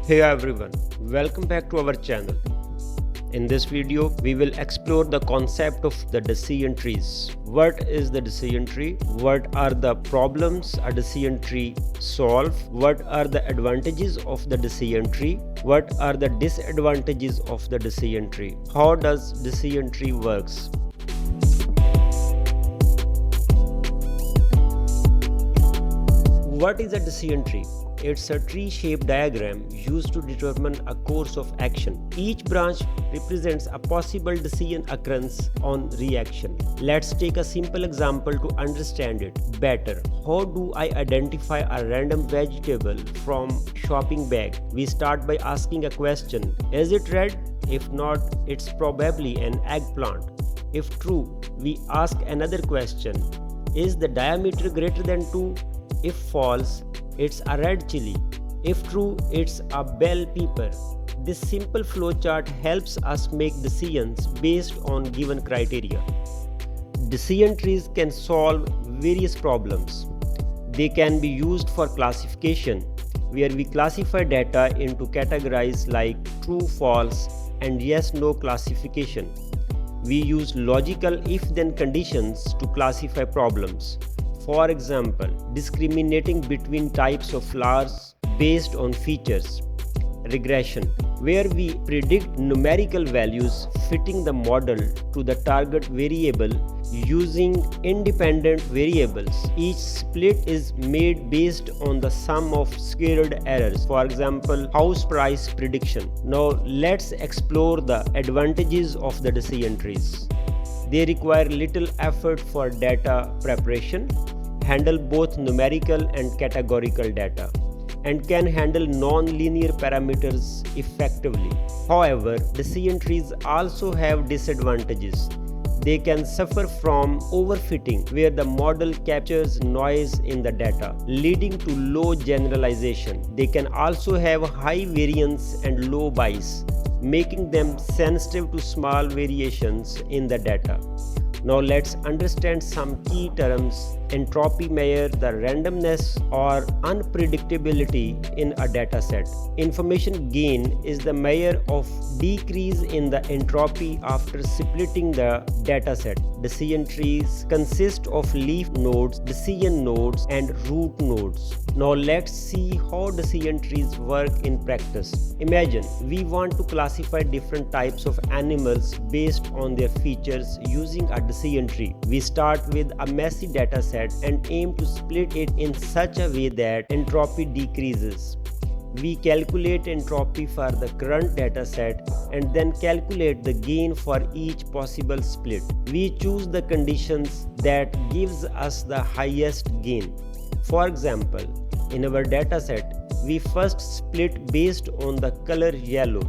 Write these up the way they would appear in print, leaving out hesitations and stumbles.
Hey everyone, welcome back to our channel. In this video, we will explore the concept of the decision trees. What is the decision tree? What are the problems a decision tree solves? What are the advantages of the decision tree? What are the disadvantages of the decision tree? How does decision tree works? What is a decision tree? It's a tree-shaped diagram used to determine a course of action. Each branch represents a possible decision occurrence on reaction. Let's take a simple example to understand it better. How do I identify a random vegetable from shopping bag? We start by asking a question. Is it red? If not, it's probably an eggplant. If true, we ask another question. Is the diameter greater than 2? If false, it's a red chili. If true, it's a bell pepper. This simple flowchart helps us make decisions based on given criteria. Decision trees can solve various problems. They can be used for classification, where we classify data into categories like true, false, and yes/no classification. We use logical if-then conditions to classify problems. For example, discriminating between types of flowers based on features. Regression, where we predict numerical values fitting the model to the target variable using independent variables. Each split is made based on the sum of squared errors. For example, house price prediction. Now let's explore the advantages of the decision trees. They require little effort for data preparation, handle both numerical and categorical data, and can handle non-linear parameters effectively. However, decision trees also have disadvantages. They can suffer from overfitting, where the model captures noise in the data, leading to low generalization. They can also have high variance and low bias, making them sensitive to small variations in the data. Now let's understand some key terms. Entropy measures the randomness or unpredictability in a dataset. Information gain is the measure of decrease in the entropy after splitting the dataset. Decision trees consist of leaf nodes, decision nodes, and root nodes. Now let's see how decision trees work in practice. Imagine we want to classify different types of animals based on their features using a decision tree. We start with a messy dataset and aim to split it in such a way that entropy decreases. We calculate entropy for the current dataset and then calculate the gain for each possible split. We choose the conditions that gives us the highest gain. For example, in our dataset, we first split based on the color yellow.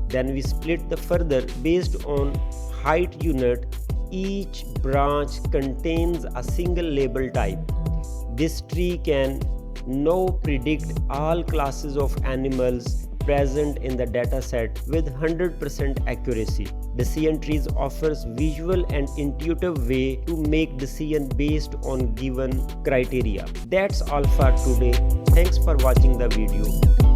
Then we split the further based on height unit. Each branch contains a single label type. This tree can now predict all classes of animals present in the dataset with 100% accuracy. Decision trees offers visual and intuitive way to make decisions based on given criteria. That's all for today. Thanks for watching the video.